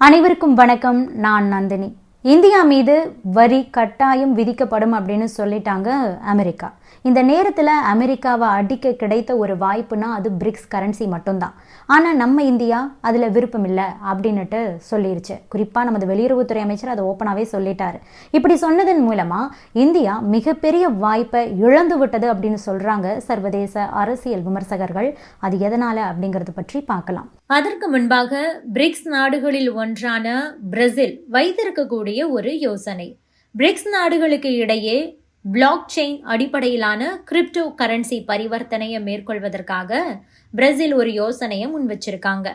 அனைவருக்கும் வணக்கம். நான் நந்தினி. இந்தியா மீது வரி கட்டாயம் விதிக்கப்படும் அப்படின்னு சொல்லிட்டாங்க அமெரிக்கா. இந்த நேரத்தில் அமெரிக்காவை அடிக்க கிடைத்த ஒரு வாய்ப்புனா அது பிரிக்ஸ் கரன்சி மட்டும்தான். ஆனால் நம்ம இந்தியா அதில் விருப்பம் இல்லை அப்படின்னுட்டு சொல்லிருச்சு. குறிப்பாக நமது வெளியுறவுத்துறை அமைச்சர் அதை ஓப்பனாகவே சொல்லிட்டாரு. இப்படி சொன்னதன் மூலமாக இந்தியா மிகப்பெரிய வாய்ப்பை இழந்து விட்டது அப்படின்னு சொல்கிறாங்க சர்வதேச அரசியல் விமர்சகர்கள். அது எதனால் அப்படிங்கிறத பற்றி பார்க்கலாம். அதற்கு முன்பாக பிரிக்ஸ் நாடுகளில் ஒன்றான பிரேசில் வைத்திருக்கக்கூடிய ஒரு யோசனை. பிரிக்ஸ் நாடுகளுக்கு இடையே பிளாக் செயின் அடிப்படையிலான கிரிப்டோ கரன்சி பரிவர்த்தனையை மேற்கொள்வதற்காக பிரேசில் ஒரு யோசனையை முன் வச்சிருக்காங்க.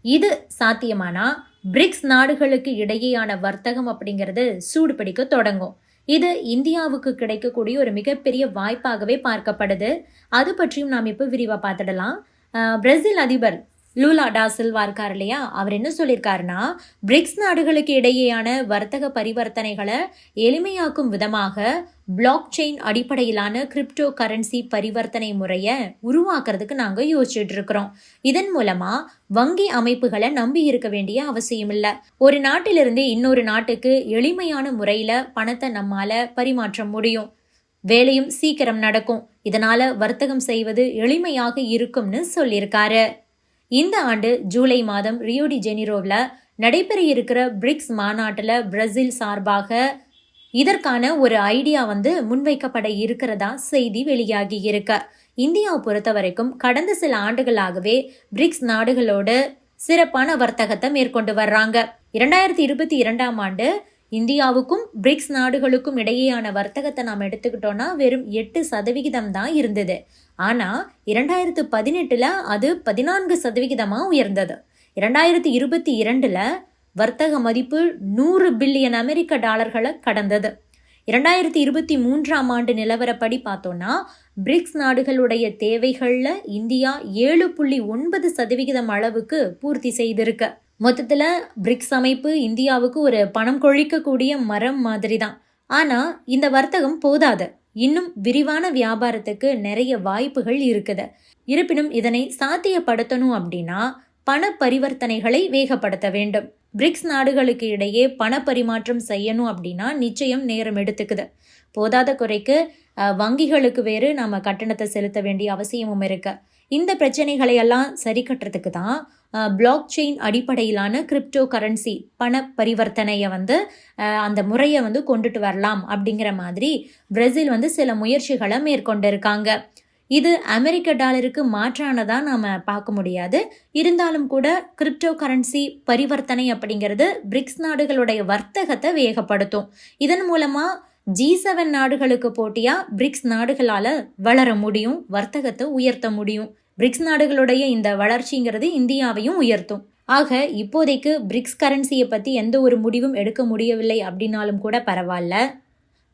இது சாத்தியமானா பிரிக்ஸ் நாடுகளுக்கு இடையேயான வர்த்தகம் அப்படிங்கிறது சூடு பிடிக்க தொடங்கும். இது இந்தியாவுக்கு கிடைக்கக்கூடிய ஒரு மிகப்பெரிய வாய்ப்பாகவே பார்க்கப்படுது. அது பற்றியும் நாம் இப்போ விரிவாக பார்த்துடலாம். பிரேசில் அதிபர் லூலா டா சில்வா இருக்கார் இல்லையா, அவர் என்ன சொல்லியிருக்காருன்னா, பிரிக்ஸ் நாடுகளுக்கு இடையேயான வர்த்தக பரிவர்த்தனைகளை எளிமையாக்கும் விதமாக பிளாக் செயின் அடிப்படையிலான கிரிப்டோ கரன்சி பரிவர்த்தனை முறையை உருவாக்குறதுக்கு நாங்கள் யோசிச்சுட்டு இருக்கிறோம். இதன் மூலமா வங்கி அமைப்புகளை நம்பி இருக்க வேண்டிய அவசியம் இல்லை. ஒரு நாட்டிலிருந்து இன்னொரு நாட்டுக்கு எளிமையான முறையில பணத்தை நம்மால பரிமாற்ற முடியும். வேலையும் சீக்கிரம் நடக்கும். இதனால வர்த்தகம் செய்வது எளிமையாக இருக்கும்னு சொல்லியிருக்காரு. இந்த ஆண்டு ஜூலை மாதம் ரியோ டி ஜெனிரோவில் நடைபெற இருக்கிற பிரிக்ஸ் மாநாட்டில் பிரேசில் சார்பாக இதற்கான ஒரு ஐடியா முன்வைக்கப்பட இருக்கிறதா செய்தி வெளியாகி இருக்க. இந்தியாவை பொறுத்த வரைக்கும் கடந்த சில ஆண்டுகளாகவே பிரிக்ஸ் நாடுகளோடு சிறப்பான வர்த்தகத்தை மேற்கொண்டு வர்றாங்க. 2022ஆம் ஆண்டு இந்தியாவுக்கும் பிரிக்ஸ் நாடுகளுக்கும் இடையேயான வர்த்தகத்தை நாம் எடுத்துக்கிட்டோம்னா வெறும் 8% தான் இருந்தது. ஆனால் 2018 அது 14% உயர்ந்தது. 2022 வர்த்தக மதிப்பு 100 பில்லியன் அமெரிக்க டாலர்களை கடந்தது. 2023ஆம் ஆண்டு நிலவரப்படி பார்த்தோம்னா பிரிக்ஸ் நாடுகளுடைய தேவைகளில் இந்தியா 7.9% அளவுக்கு பூர்த்தி செய்திருக்கு. மொத்தத்தில் பிரிக்ஸ் அமைப்பு இந்தியாவுக்கு ஒரு பணம் கொழிக்கக்கூடிய மரம் மாதிரி தான். ஆனால் இந்த வர்த்தகம் போதாது. இன்னும் விரிவான வியாபாரத்துக்கு நிறைய வாய்ப்புகள் இருக்குது. இருப்பினும் இதனை சாத்தியப்படுத்தணும் அப்படின்னா பண பரிவர்த்தனைகளை வேகப்படுத்த வேண்டும். பிரிக்ஸ் நாடுகளுக்கு இடையே பண பரிமாற்றம் செய்யணும் அப்படின்னா நிச்சயம் நேரம் எடுத்துக்குது. போதாத குறைக்கு வங்கிகளுக்கு வேறு நம்ம கட்டணத்தை செலுத்த வேண்டிய அவசியமும் இருக்கு. இந்த பிரச்சனைகளை எல்லாம் சரி கட்டுறதுக்கு தான் பிளாக் செயின் அடிப்படையிலான கிரிப்டோ கரன்சி பண பரிவர்த்தனையை அந்த முறையை கொண்டுட்டு வரலாம் அப்படிங்கிற மாதிரி பிரேசில் சில முயற்சிகளை மேற்கொண்டிருக்காங்க. இது அமெரிக்க டாலருக்கு மாற்றானதா நாம பார்க்க முடியாது. இருந்தாலும் கூட கிரிப்டோ கரன்சி பரிவர்த்தனை அப்படிங்கிறது பிரிக்ஸ் நாடுகளுடைய வர்த்தகத்தை வேகப்படுத்தும். இதன் மூலமா G7 நாடுகளுக்கு போட்டியா பிரிக்ஸ் நாடுகளால வளர முடியும், வர்த்தகத்தை உயர்த்த முடியும். பிரிக்ஸ் நாடுகளுடைய இந்த வளர்ச்சிங்கிறது இந்தியாவையும் உயர்த்தும். ஆக இப்போதைக்கு பிரிக்ஸ் கரன்சியை பற்றி எந்த ஒரு முடிவும் எடுக்க முடியவில்லை அப்படின்னாலும் கூட பரவாயில்ல.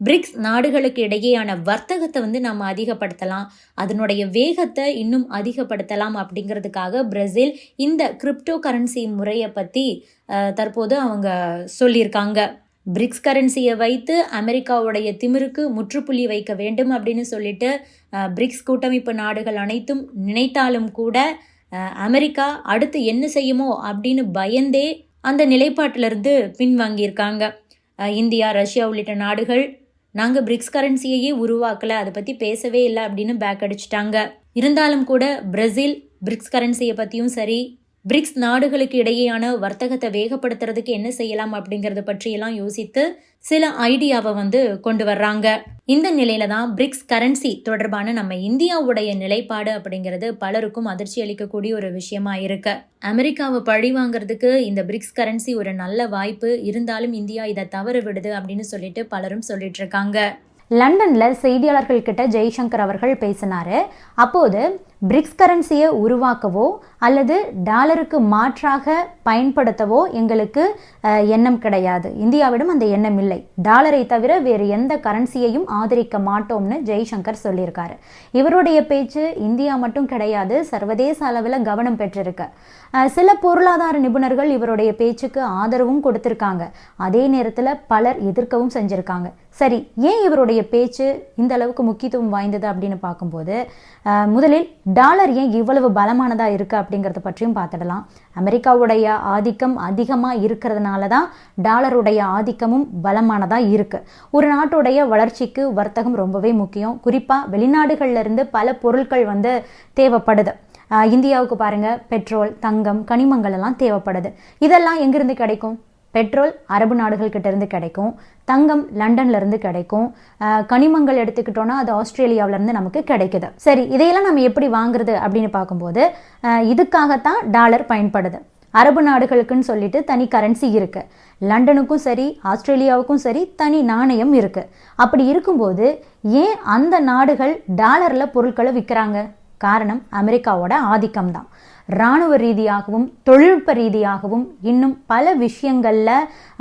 பிரிக்ஸ் நாடுகளுக்கு இடையேயான வர்த்தகத்தை நம்ம அதிகப்படுத்தலாம், அதனுடைய வேகத்தை இன்னும் அதிகப்படுத்தலாம் அப்படிங்கிறதுக்காக பிரேசில் இந்த கிரிப்டோ கரன்சி முறையை பற்றி தற்போது அவங்க சொல்லியிருக்காங்க. பிரிக்ஸ் கரன்சியை வைத்து அமெரிக்காவுடைய திமிருக்கு முற்றுப்புள்ளி வைக்க வேண்டும் அப்படின்னு சொல்லிட்டு பிரிக்ஸ் கூட்டமைப்பு நாடுகள் அனைத்தும் நினைத்தாலும் கூட அமெரிக்கா அடுத்து என்ன செய்யுமோ அப்படின்னு பயந்தே அந்த நிலைப்பாட்டிலிருந்து பின்வாங்கியிருக்காங்க. இந்தியா, ரஷ்யா உள்ளிட்ட நாடுகள் நாங்கள் பிரிக்ஸ் கரன்சியையே உருவாக்கலை, அதை பற்றி பேசவே இல்லை அப்படின்னு பேக் அடிச்சிட்டாங்க. இருந்தாலும் கூட பிரேசில் பிரிக்ஸ் கரன்சியை பற்றியும் சரி, பிரிக்ஸ் நாடுகளுக்கு இடையேயான வர்த்தகத்தை வேகப்படுத்துறதுக்கு என்ன செய்யலாம் அப்படிங்கறத பற்றியெல்லாம் யோசித்து சில ஐடியாவை கொண்டு வர்றாங்க. இந்த நிலையில தான் பிரிக்ஸ் கரன்சி தொடர்பான நம்ம இந்தியாவுடைய நிலைப்பாடு அப்படிங்கிறது பலருக்கும் அதிர்ச்சி அளிக்கக்கூடிய ஒரு விஷயமா இருக்கு. அமெரிக்காவை பழி வாங்குறதுக்கு இந்த பிரிக்ஸ் கரன்சி ஒரு நல்ல வாய்ப்பு. இருந்தாலும் இந்தியா இதை தவற விடுது அப்படின்னு சொல்லிட்டு பலரும் சொல்லிட்டு இருக்காங்க. லண்டன்ல செய்தியாளர்கள் கிட்ட ஜெய்சங்கர் அவர்கள் பேசினாரு. அப்போது பிரிக்ஸ் கரன்சியை உருவாக்கவோ அல்லது டாலருக்கு மாற்றாக பயன்படுத்தவோ எங்களுக்கு எண்ணம் கிடையாது. இந்தியாவிடம் அந்த எண்ணம் இல்லை. டாலரை தவிர வேறு எந்த கரன்சியையும் ஆதரிக்க மாட்டோம்னு ஜெய்சங்கர் சொல்லியிருக்காரு. இவருடைய பேச்சு இந்தியா மட்டும் கிடையாது, சர்வதேச அளவில் கவனம் பெற்றிருக்கு. சில பொருளாதார நிபுணர்கள் இவருடைய பேச்சுக்கு ஆதரவும் கொடுத்திருக்காங்க. அதே நேரத்தில் பலர் எதிர்க்கவும் செஞ்சிருக்காங்க. சரி, ஏன் இவருடைய பேச்சு இந்த அளவுக்கு முக்கியத்துவம் வாய்ந்தது அப்படின்னு பார்க்கும்போது முதலில் டாலர் ஏன் இவ்வளவு பலமானதா இருக்கு அப்படிங்கறத பற்றியும் பார்த்துடலாம். அமெரிக்காவுடைய ஆதிக்கம் அதிகமா இருக்கிறதுனால தான் டாலருடைய ஆதிக்கமும் பலமானதா இருக்கு. ஒரு நாட்டுடைய வளர்ச்சிக்கு வர்த்தகம் ரொம்பவே முக்கியம். குறிப்பா வெளிநாடுகள்ல இருந்து பல பொருட்கள் வந்து தேவைப்படுது. இந்தியாவுக்கு பாருங்க, பெட்ரோல், தங்கம், கனிமங்கள் எல்லாம் தேவைப்படுது. இதெல்லாம் எங்கிருந்து கிடைக்கும்? பெட்ரோல் அரபு நாடுகள் கிட்ட இருந்து கிடைக்கும், தங்கம் லண்டன்ல இருந்து கிடைக்கும், கனிமங்கள் எடுத்துக்கிட்டோம்னா அது ஆஸ்திரேலியாவில இருந்து நமக்கு கிடைக்குது. சரி, இதையெல்லாம் நம்ம எப்படி வாங்குறது அப்படின்னு பார்க்கும்போது இதுக்காகத்தான் டாலர் பயன்படுது. அரபு நாடுகளுக்குன்னு சொல்லிட்டு தனி கரன்சி இருக்கு, லண்டனுக்கும் சரி ஆஸ்திரேலியாவுக்கும் சரி தனி நாணயம் இருக்கு. அப்படி இருக்கும்போது ஏன் அந்த நாடுகள் டாலர்ல பொருட்களை விற்கிறாங்க? காரணம் அமெரிக்காவோட ஆதிக்கம் தான். இராணுவ ரீதியாகவும் தொழில்நுட்ப ரீதியாகவும் இன்னும் பல விஷயங்கள்ல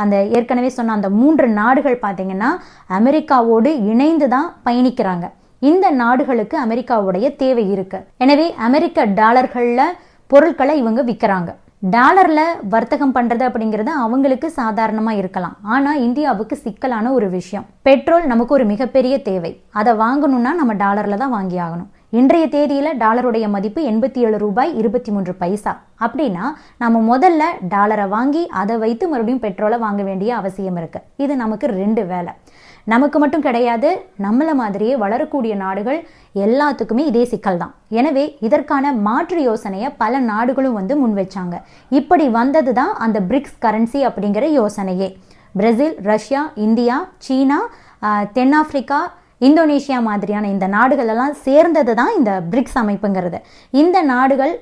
அந்த ஏற்கனவே சொன்ன அந்த 3 நாடுகள் பார்த்தீங்கன்னா அமெரிக்காவோடு இணைந்து தான் பயணிக்கிறாங்க. இந்த நாடுகளுக்கு அமெரிக்காவுடைய தேவை இருக்கு. எனவே அமெரிக்க டாலர்கள்ல பொருட்களை இவங்க விற்கிறாங்க. டாலர்ல வர்த்தகம் பண்றது அப்படிங்கிறது அவங்களுக்கு சாதாரணமா இருக்கலாம். ஆனா இந்தியாவுக்கு சிக்கலான ஒரு விஷயம். பெட்ரோல் நமக்கு ஒரு மிகப்பெரிய தேவை. அதை வாங்கணும்னா நம்ம டாலர்ல தான் வாங்கி ஆகணும். இன்றைய தேதியில டாலருடைய மதிப்பு 87 ரூபாய் 23 பைசா. அப்படின்னா நம்ம முதல்ல டாலரை வாங்கி அதை வைத்து மறுபடியும் பெட்ரோலை வாங்க வேண்டிய அவசியம் இருக்கு. இது நமக்கு 2 வேலை. நமக்கு மட்டும் கிடையாது, நம்மள மாதிரியே வளரக்கூடிய நாடுகள் எல்லாத்துக்குமே இதே சிக்கல் தான். எனவே இதற்கான மாற்று யோசனையை பல நாடுகளும் வந்து முன் வச்சாங்க. இப்படி வந்தது தான் அந்த பிரிக்ஸ் கரன்சி அப்படிங்கிற யோசனையே. பிரேசில், ரஷ்யா, இந்தியா, சீனா, தென்னாப்பிரிக்கா, இந்தோனேஷியா மாதிரியான இந்த நாடுகள் எல்லாம் சேர்ந்தது தான் இந்த பிரிக்ஸ் அமைப்புங்கிறது. இந்த நாடுகள்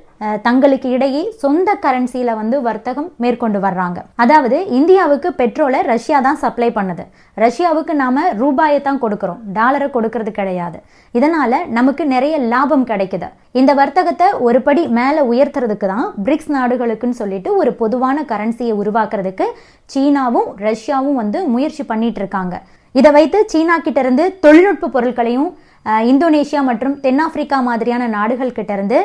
தங்களுக்கு இடையே சொந்த கரன்சியில வந்து வர்த்தகம் மேற்கொண்டு வர்றாங்க. அதாவது இந்தியாவுக்கு பெட்ரோலை ரஷ்யா தான் சப்ளை பண்ணுது. ரஷ்யாவுக்கு நாம ரூபாயை தான் கொடுக்கிறோம், டாலரை கொடுக்கறது கிடையாது. இதனால நமக்கு நிறைய லாபம் கிடைக்குது. இந்த வர்த்தகத்தை ஒரு படி மேல உயர்த்துறதுக்கு தான் பிரிக்ஸ் நாடுகளுக்குன்னு சொல்லிட்டு ஒரு பொதுவான கரன்சியை உருவாக்குறதுக்கு சீனாவும் ரஷ்யாவும் வந்து முயற்சி பண்ணிட்டு இருக்காங்க. இதை வைத்து சீனா கிட்ட இருந்து தொழில்நுட்ப பொருட்களையும் இந்தோனேஷியா மற்றும் தென்னாப்பிரிக்கா மாதிரியான நாடுகள் கிட்ட இருந்து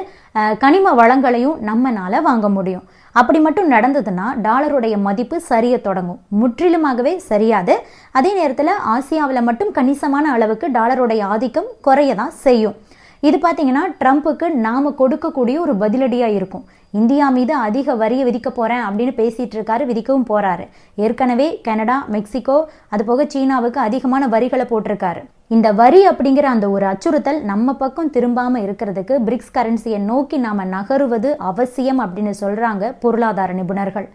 கனிம வளங்களையும் நம்மனால வாங்க முடியும். அப்படி மட்டும் நடந்ததுன்னா டாலருடைய மதிப்பு சரிய தொடங்கும். முற்றிலுமாகவே சரியாது. அதே நேரத்தில் ஆசியாவில் மட்டும் கணிசமான அளவுக்கு டாலருடைய ஆதிக்கம் குறையதான் செய்யும். இது பார்த்தீங்கன்னா ட்ரம்ப்புக்கு நாம கொடுக்கக்கூடிய ஒரு பதிலடியா இருக்கும். இந்தியா மீது அதிக வரியை விதிக்க போறேன் அப்படின்னு பேசிட்டு இருக்காரு, விதிக்கவும் போறாரு. ஏற்கனவே கனடா, மெக்சிகோ, அது போக சீனாவுக்கு அதிகமான வரிகளை போட்டிருக்காரு. இந்த வரி அப்படிங்கிற அந்த ஒரு அச்சுறுத்தல் நம்ம பக்கம் திரும்பாம இருக்கிறதுக்கு பிரிக்ஸ் கரன்சியை நோக்கி நாம நகருவது அவசியம் அப்படின்னு சொல்றாங்க பொருளாதார நிபுணர்கள்.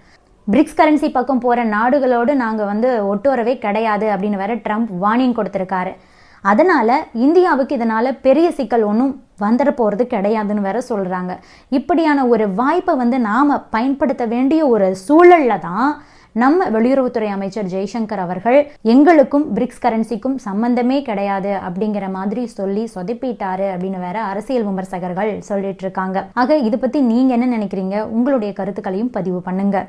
பிரிக்ஸ் கரன்சி பக்கம் போற நாடுகளோடு நாங்க வந்து ஒட்டுறவே கிடையாது அப்படின்னு வேற ட்ரம்ப் வார்னிங் கொடுத்திருக்காரு. அதனால இந்தியாவுக்கு இதனால பெரிய சிக்கல் ஒன்றும் வந்துட போறது கிடையாதுன்னு வேற சொல்றாங்க. இப்படியான ஒரு வாய்ப்பை வந்து நாம பயன்படுத்த வேண்டிய ஒரு சூழல்ல தான் நம்ம வெளியுறவுத்துறை அமைச்சர் ஜெய்சங்கர் அவர்கள் எங்களுக்கும் பிரிக்ஸ் கரன்சிக்கும் சம்பந்தமே கிடையாது அப்படிங்கிற மாதிரி சொல்லி சொதப்பிட்டாரு அப்படின்னு வேற அரசியல் விமர்சகர்கள் சொல்லிட்டு இருக்காங்க. ஆக இது பத்தி நீங்க என்ன நினைக்கிறீங்க? உங்களுடைய கருத்துக்களையும் பதிவு பண்ணுங்க.